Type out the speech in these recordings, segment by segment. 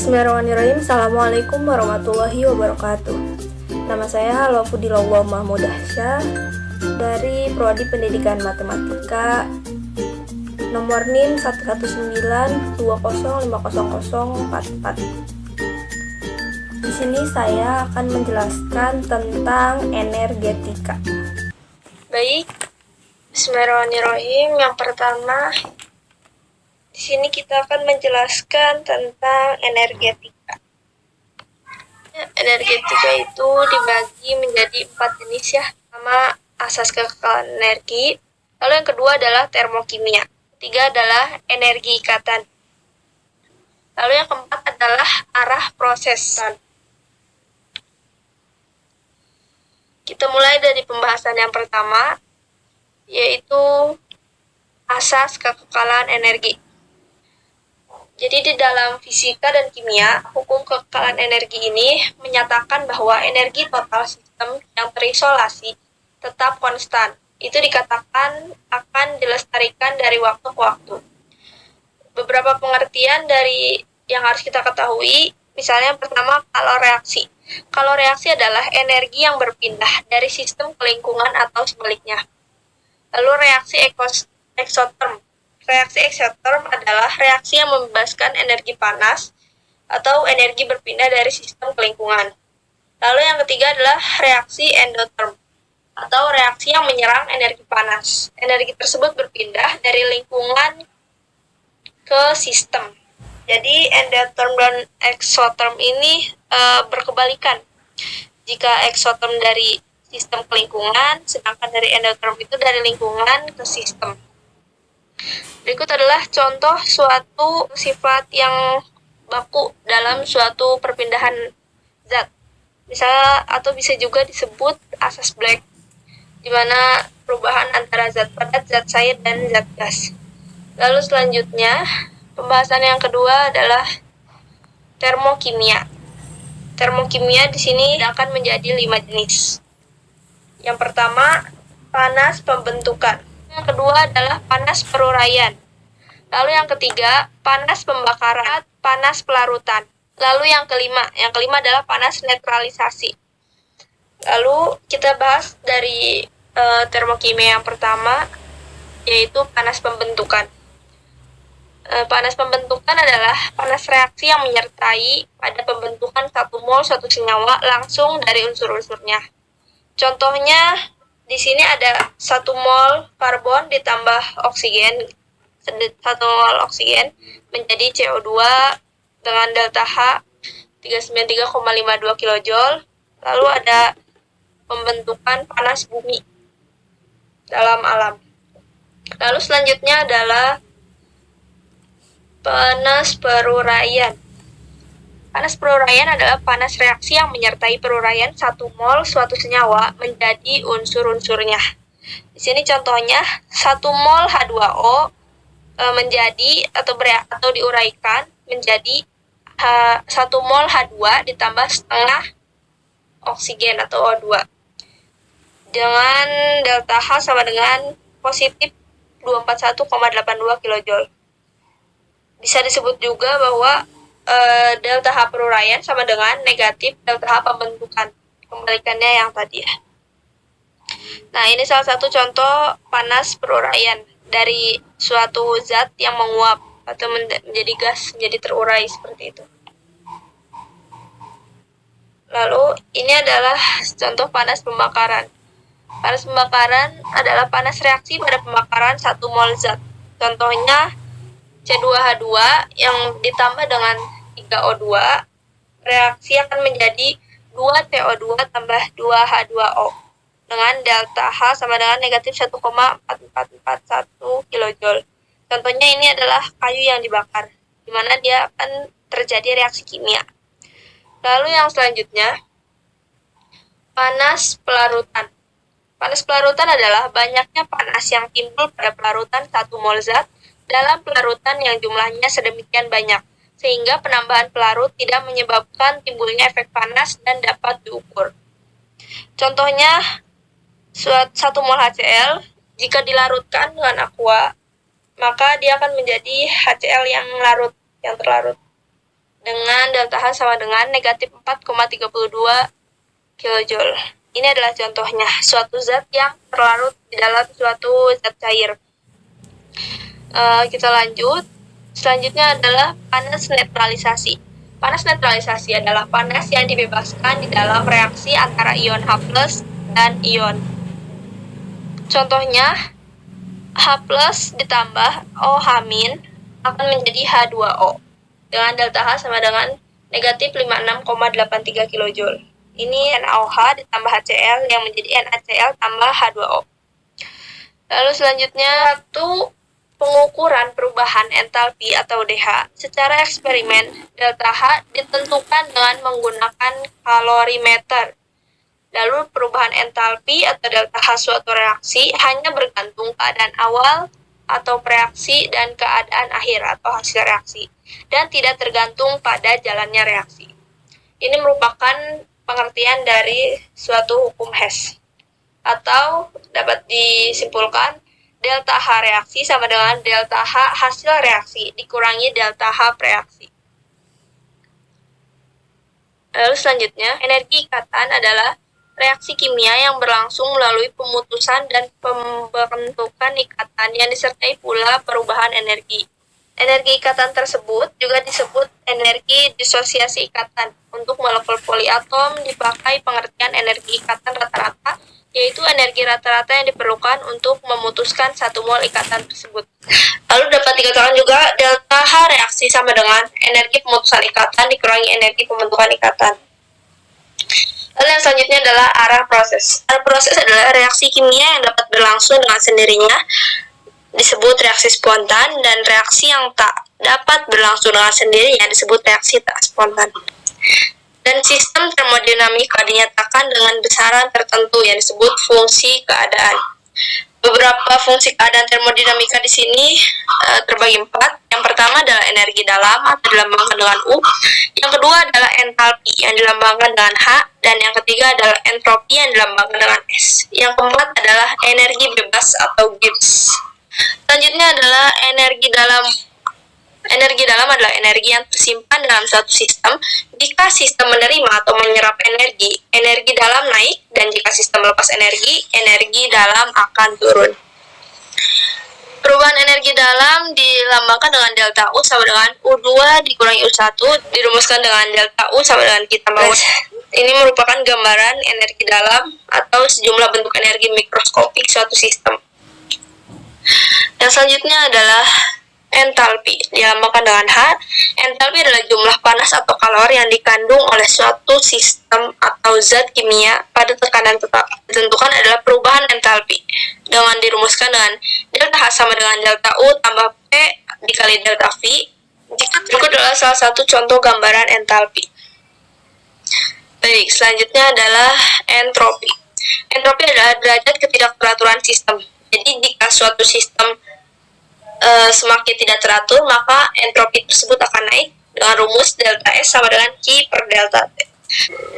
Bismillahirrahmanirrahim. Assalamualaikum warahmatullahi wabarakatuh. Nama saya Halofudillah Mahmudahsyah dari Prodi Pendidikan Matematika, nomor NIM 11920500044. Di sini saya akan menjelaskan tentang energetika. Baik, Bismillahirrahmanirrahim. Yang pertama, di sini kita akan menjelaskan tentang energetika. Energetika itu dibagi menjadi 4 jenis ya. Pertama, asas kekekalan energi. Lalu yang kedua adalah termokimia. Ketiga adalah energi ikatan. Lalu yang keempat adalah arah prosesan. Kita mulai dari pembahasan yang pertama, yaitu asas kekekalan energi. Jadi di dalam fisika dan kimia, hukum kekekalan energi ini menyatakan bahwa energi total sistem yang terisolasi tetap konstan. Itu dikatakan akan dilestarikan dari waktu ke waktu. Beberapa pengertian dari yang harus kita ketahui, misalnya yang pertama kaloreaksi. Kaloreaksi adalah energi yang berpindah dari sistem ke lingkungan atau sebaliknya. Lalu reaksi eksoterm. Reaksi eksoterm adalah reaksi yang membebaskan energi panas atau energi berpindah dari sistem ke lingkungan. Lalu yang ketiga adalah reaksi endoterm atau reaksi yang menyerang energi panas. Energi tersebut berpindah dari lingkungan ke sistem. Jadi endoterm dan eksoterm ini berkebalikan. Jika eksoterm dari sistem ke lingkungan, sedangkan dari endoterm itu dari lingkungan ke sistem. Berikut adalah contoh suatu sifat yang baku dalam suatu perpindahan zat. Misalnya, atau bisa juga disebut asas Black, di mana perubahan antara zat padat, zat cair, dan zat gas. Lalu selanjutnya, pembahasan yang kedua adalah termokimia. Termokimia di sini akan menjadi 5 jenis. Yang pertama, panas pembentukan. Yang kedua adalah panas peruraian. Lalu yang ketiga, panas pembakaran, panas pelarutan. Lalu yang kelima adalah panas netralisasi. Lalu kita bahas dari termokimia yang pertama, yaitu panas pembentukan. Panas pembentukan adalah panas reaksi yang menyertai pada pembentukan 1 mol suatu senyawa langsung dari unsur-unsurnya. Contohnya, di sini ada 1 mol karbon ditambah oksigen, 1 mol oksigen menjadi CO2 dengan delta H 393,52 kJ. Lalu ada pembentukan panas bumi dalam alam. Lalu selanjutnya adalah panas peruraian. Panas peruraian adalah panas reaksi yang menyertai peruraian 1 mol suatu senyawa menjadi unsur-unsurnya. Di sini contohnya 1 mol H2O menjadi atau diuraikan menjadi 1 mol H2 ditambah setengah oksigen atau O2 dengan delta H sama dengan positif 241,82 kJ. Bisa disebut juga bahwa delta H peruraian sama dengan negatif delta H pembentukan. Kembalikannya yang tadi ya. Nah, ini salah satu contoh panas peruraian dari suatu zat yang menguap atau menjadi gas, menjadi terurai seperti itu. Lalu, ini adalah contoh panas pembakaran. Panas pembakaran adalah panas reaksi pada pembakaran 1 mol zat. Contohnya C2H2 yang ditambah dengan 3O2, reaksi akan menjadi 2CO2 tambah 2H2O dengan delta H sama dengan negatif 1,4441 kJ. Contohnya ini adalah kayu yang dibakar, di mana dia akan terjadi reaksi kimia. Lalu yang selanjutnya, panas pelarutan. Panas pelarutan adalah banyaknya panas yang timbul pada pelarutan 1 mol zat dalam pelarutan yang jumlahnya sedemikian banyak, sehingga penambahan pelarut tidak menyebabkan timbulnya efek panas dan dapat diukur. Contohnya, 1 mol HCl jika dilarutkan dengan aqua, maka dia akan menjadi HCl yang terlarut. dengan delta H sama dengan negatif 4,32 kilojoule. Ini adalah contohnya, suatu zat yang terlarut di dalam suatu zat cair. Kita lanjut. Selanjutnya adalah panas netralisasi. Panas netralisasi adalah panas yang dibebaskan di dalam reaksi antara ion H+ dan ion. Contohnya, H+ ditambah OH- akan menjadi H2O dengan delta H sama dengan negatif 56,83 kilojoule. Ini NaOH ditambah HCl yang menjadi NaCl tambah H2O. Lalu selanjutnya, satu pengukuran perubahan entalpi atau DH. Secara eksperimen, delta H ditentukan dengan menggunakan kalorimeter. Lalu perubahan entalpi atau delta H suatu reaksi hanya bergantung keadaan awal atau reaksi dan keadaan akhir atau hasil reaksi, dan tidak tergantung pada jalannya reaksi. Ini merupakan pengertian dari suatu hukum Hess, atau dapat disimpulkan delta H reaksi sama dengan delta H hasil reaksi dikurangi delta H preaksi. Lalu selanjutnya, energi ikatan adalah reaksi kimia yang berlangsung melalui pemutusan dan pembentukan ikatan yang disertai pula perubahan energi. Energi ikatan tersebut juga disebut energi disosiasi ikatan. Untuk molekul poliatom dipakai pengertian energi ikatan rata-rata, yaitu energi rata-rata yang diperlukan untuk memutuskan satu mol ikatan tersebut. Lalu dapat dikatakan juga delta H reaksi sama dengan energi pemutusan ikatan dikurangi energi pembentukan ikatan. Lalu yang selanjutnya adalah arah proses. Arah proses adalah reaksi kimia yang dapat berlangsung dengan sendirinya, disebut reaksi spontan, dan reaksi yang tak dapat berlangsung dengan sendirinya disebut reaksi tak spontan. Dan sistem termodinamika dinyatakan dengan besaran tertentu yang disebut fungsi keadaan. Beberapa fungsi keadaan termodinamika di sini terbagi 4. Yang pertama adalah energi dalam atau dilambangkan dengan U. Yang kedua adalah entalpi yang dilambangkan dengan H, dan yang ketiga adalah entropi yang dilambangkan dengan S. Yang keempat adalah energi bebas atau Gibbs. Selanjutnya adalah energi dalam. Energi dalam adalah energi yang tersimpan dalam suatu sistem. Jika sistem menerima atau menyerap energi, energi dalam naik, dan jika sistem melepas energi dalam akan turun. Perubahan energi dalam dilambangkan dengan delta U sama dengan U2 dikurangi U1, dirumuskan dengan delta U sama dengan kita mau. Ini merupakan gambaran energi dalam atau sejumlah bentuk energi mikroskopik suatu sistem. Yang selanjutnya adalah entalpi, dilambangkan dengan H. Entalpi adalah jumlah panas atau kalori yang dikandung oleh suatu sistem atau zat kimia pada tekanan tetap. Ditentukan adalah perubahan entalpi dengan dirumuskan dengan delta H sama dengan delta U tambah P dikali delta V. Jika berikut adalah salah satu contoh gambaran entalpi. Baik, selanjutnya adalah entropi. Entropi adalah derajat ketidakteraturan sistem. Jadi jika suatu sistem semakin tidak teratur, maka entropi tersebut akan naik dengan rumus delta S sama dengan Q per delta T.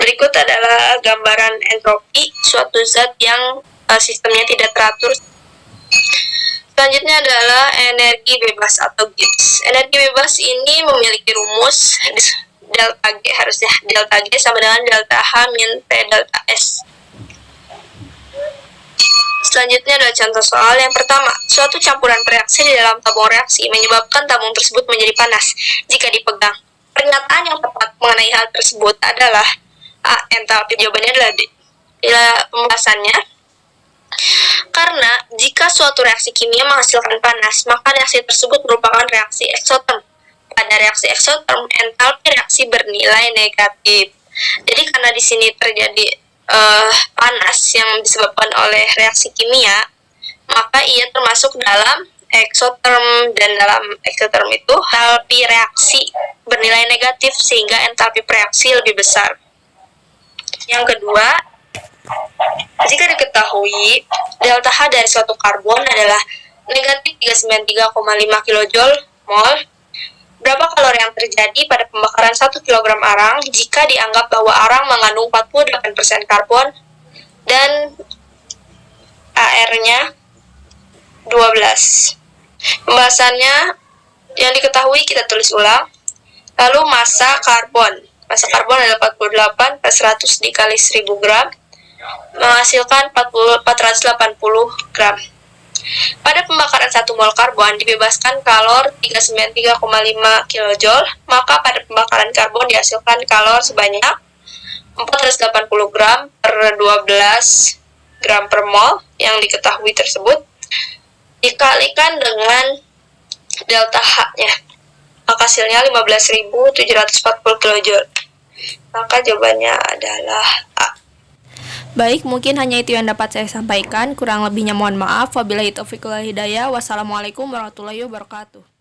Berikut adalah gambaran entropi suatu zat yang sistemnya tidak teratur. Selanjutnya adalah energi bebas atau Gibbs. Energi bebas ini memiliki rumus delta G, harusnya delta G sama dengan delta H min P delta S. Selanjutnya adalah contoh soal yang pertama. Suatu campuran reaksi di dalam tabung reaksi menyebabkan tabung tersebut menjadi panas jika dipegang. Pernyataan yang tepat mengenai hal tersebut adalah A. Entalpi. Jawabannya adalah D. Pembahasannya, karena jika suatu reaksi kimia menghasilkan panas, maka reaksi tersebut merupakan reaksi eksoterm. Pada reaksi eksoterm, entalpi reaksi bernilai negatif. Jadi karena di sini terjadi panas yang disebabkan oleh reaksi kimia, maka ia termasuk dalam eksoterm, dan dalam eksoterm itu entalpi reaksi bernilai negatif sehingga entalpi reaksi lebih besar. Yang kedua, jika diketahui delta H dari suatu karbon adalah negatif 393,5 kJ mol, berapa kalori yang terjadi pada pembakaran 1 kg arang jika dianggap bahwa arang mengandung 48% karbon dan AR-nya 12. Pembahasannya yang diketahui kita tulis ulang. Lalu massa karbon. Massa karbon adalah 48 per 100 dikali 1000 gram, menghasilkan 480 gram. Pada pembakaran 1 mol karbon dibebaskan kalor 393,5 kJ, maka pada pembakaran karbon dihasilkan kalor sebanyak 480 gram per 12 gram per mol yang diketahui tersebut, dikalikan dengan delta H-nya. Maka hasilnya 15.740 kJ. Maka jawabannya adalah A. Baik, mungkin hanya itu yang dapat saya sampaikan. Kurang lebihnya mohon maaf. Wabillahi taufiq wal hidayah. Wassalamualaikum warahmatullahi wabarakatuh.